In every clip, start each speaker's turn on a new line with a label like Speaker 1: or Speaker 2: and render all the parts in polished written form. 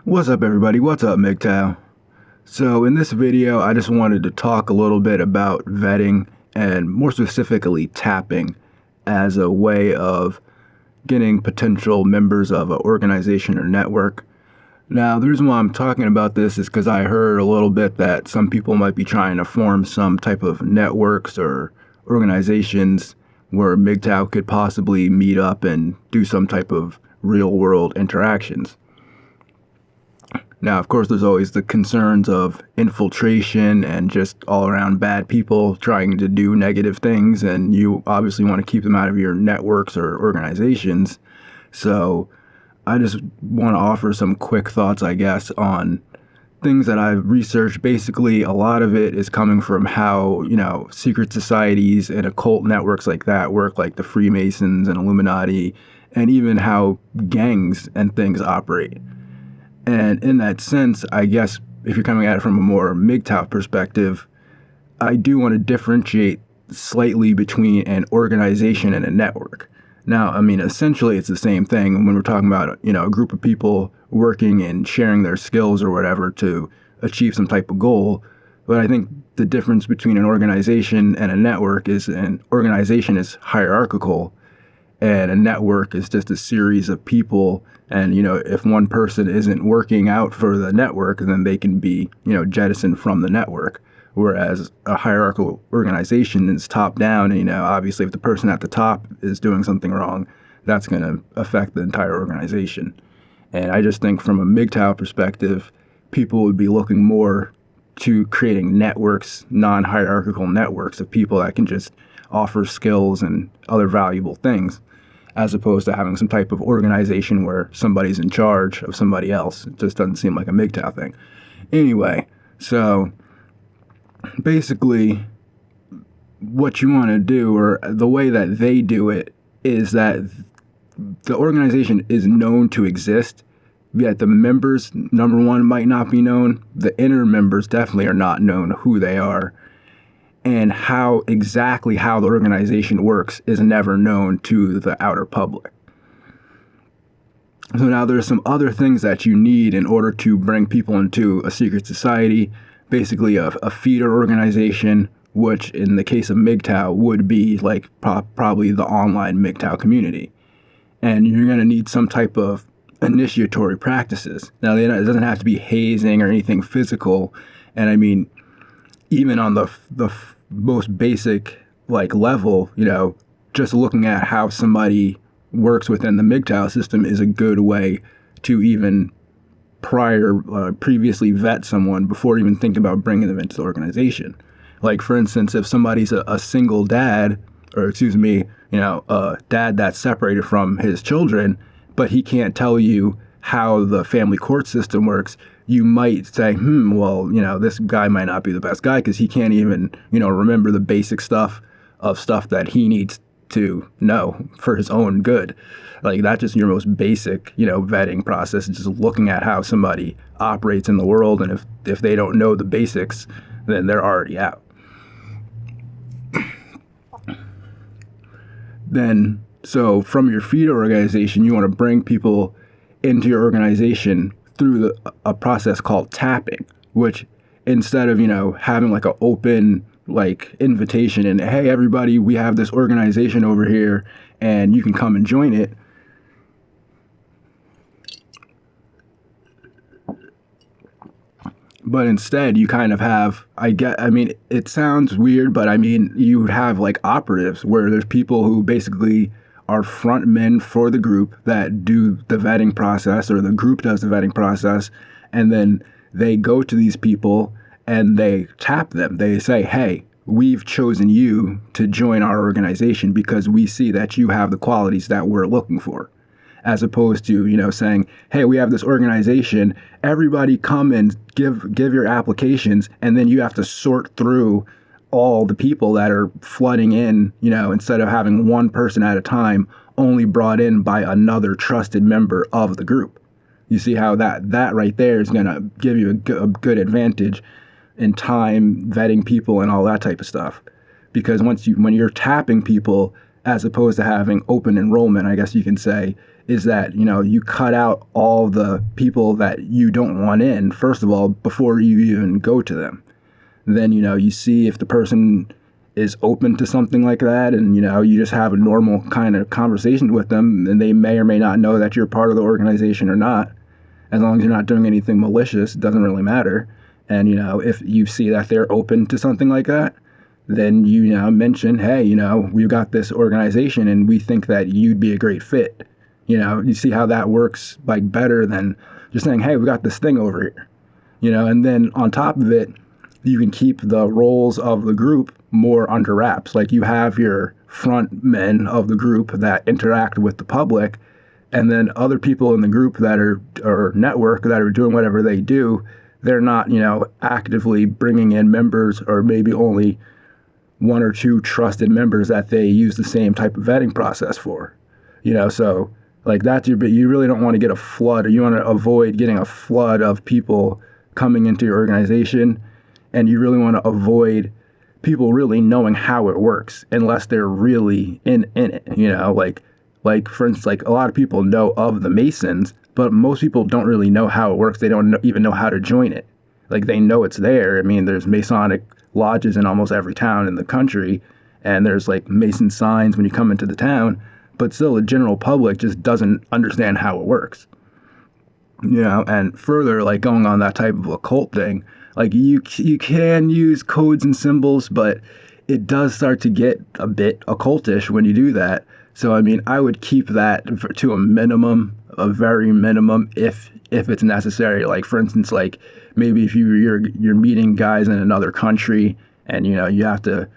Speaker 1: What's up, everybody? What's up, MGTOW? So in this video, I just wanted to talk a little bit about vetting and more specifically tapping as a way of getting potential members of an organization or network. Now, the reason why I'm talking about this is because I heard a little bit that some people might be trying to form some type of networks or organizations where MGTOW could possibly meet up and do some type of real world interactions. Now, of course, there's always the concerns of infiltration and just all around bad people trying to do negative things, and you obviously want to keep them out of your networks or organizations. So I just want to offer some quick thoughts, I guess, on things that I've researched. Basically, a lot of it is coming from how, secret societies and occult networks like that work, like the Freemasons and Illuminati, and even how gangs and things operate. And in that sense, I guess if you're coming at it from a more MGTOW perspective, I do want to differentiate slightly between an organization and a network. Now, I mean, essentially it's the same thing when we're talking about, a group of people working and sharing their skills or whatever to achieve some type of goal. But I think the difference between an organization and a network is an organization is hierarchical and a network is just a series of people. And, if one person isn't working out for the network, then they can be, jettisoned from the network. Whereas a hierarchical organization is top down. And, obviously, if the person at the top is doing something wrong, that's going to affect the entire organization. And I just think from a MGTOW perspective, people would be looking more to creating networks, non-hierarchical networks of people that can just offer skills and other valuable things, as opposed to having some type of organization where somebody's in charge of somebody else. It just doesn't seem like a MGTOW thing. Anyway, so basically what you want to do, or the way that they do it, is that the organization is known to exist, yet the members, number one, might not be known. The inner members definitely are not known who they are. And how exactly how the organization works is never known to the outer public. So now there's some other things that you need in order to bring people into a secret society, basically a feeder organization, which in the case of MGTOW would be like probably the online MGTOW community. And you're going to need some type of initiatory practices. Now, it doesn't have to be hazing or anything physical. And I mean, even on the most basic level, just looking at how somebody works within the MGTOW system is a good way to even previously vet someone before even thinking about bringing them into the organization. Like, for instance, if somebody's a single dad, or a dad that's separated from his children, but he can't tell you how the family court system works, you might say, well, this guy might not be the best guy because he can't even, remember the basic stuff that he needs to know for his own good. Like, that's just your most basic, vetting process, just looking at how somebody operates in the world. And if they don't know the basics, then they're already out. Then, so from your feeder organization, you want to bring people into your organization through a process called tapping, which instead of, having like an open invitation and, hey, everybody, we have this organization over here and you can come and join it. But instead you kind of have, it sounds weird, but you have operatives where there's people who basically are front men for the group that do the vetting process, or the group does the vetting process, and then they go to these people and they tap them. They say, hey, we've chosen you to join our organization because we see that you have the qualities that we're looking for. As opposed to, saying, hey, we have this organization, everybody come and give your applications, and then you have to sort through all the people that are flooding in, instead of having one person at a time only brought in by another trusted member of the group. You see how that right there is going to give you a good advantage in time, vetting people and all that type of stuff. Because when you're tapping people as opposed to having open enrollment, I guess you can say, is that, you cut out all the people that you don't want in, first of all, before you even go to them. Then, you see if the person is open to something like that, and, you just have a normal kind of conversation with them, and they may or may not know that you're part of the organization or not. As long as you're not doing anything malicious, it doesn't really matter. And, if you see that they're open to something like that, then you mention, hey, we've got this organization and we think that you'd be a great fit. You see how that works like better than just saying, hey, we got this thing over here. And then on top of it, you can keep the roles of the group more under wraps. Like you have your front men of the group that interact with the public, and then other people in the group that are, or network, that are doing whatever they do. They're not, actively bringing in members, or maybe only one or two trusted members that they use the same type of vetting process for. So like that's you really don't want to get a flood, or you want to avoid getting a flood of people coming into your organization, and you really want to avoid people really knowing how it works unless they're really in it. Like for instance, like a lot of people know of the Masons, but most people don't really know how it works. They don't even know how to join it. Like they know it's there. I mean, there's Masonic lodges in almost every town in the country, and there's like Mason signs when you come into the town, but still the general public just doesn't understand how it works. And further, like going on that type of occult thing, like you can use codes and symbols, but it does start to get a bit occultish when you do that. So I mean, I would keep that to a minimum, a very minimum, if it's necessary. Like for instance, like maybe if you're meeting guys in another country, and you have to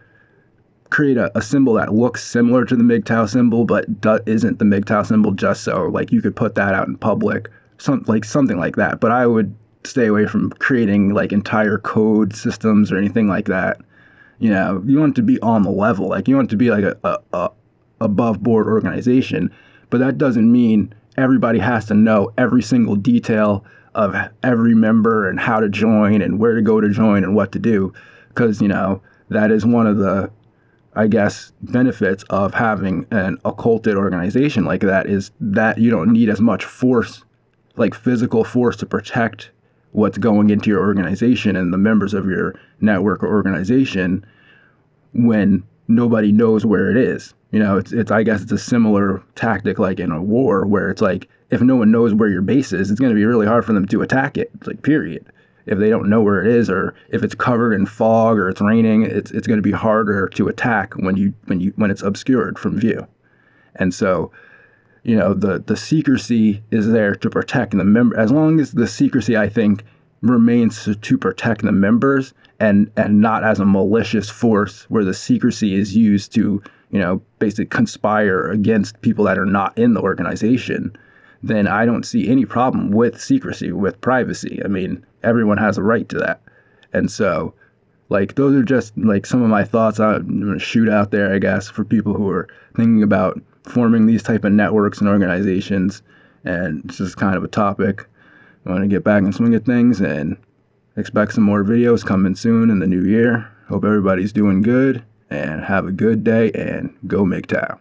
Speaker 1: create a symbol that looks similar to the MGTOW symbol but isn't the MGTOW symbol, just so like you could put that out in public, something like that. But I would stay away from creating like entire code systems or anything like that. You want it to be on the level, like you want it to be like a above board organization, but that doesn't mean everybody has to know every single detail of every member and how to join and where to go to join and what to do. Because, that is one of the, I guess, benefits of having an occulted organization like that, is that you don't need as much force, like physical force, to protect what's going into your organization and the members of your network or organization when nobody knows where it is. I guess it's a similar tactic like in a war, where it's like, if no one knows where your base is, it's going to be really hard for them to attack it. It's like, period. If they don't know where it is, or if it's covered in fog or it's raining, it's going to be harder to attack when it's obscured from view. And so, the secrecy is there to protect the member. As long as the secrecy, I think, remains to protect the members, and not as a malicious force where the secrecy is used to, basically conspire against people that are not in the organization, then I don't see any problem with secrecy, with privacy. I mean, everyone has a right to that. And so, like, those are just like some of my thoughts I'm going to shoot out there, I guess, for people who are thinking about forming these type of networks and organizations. And it's just kind of a topic. I want to get back in swing of things, and expect some more videos coming soon in the new year. Hope everybody's doing good, and have a good day, and go MGTOW.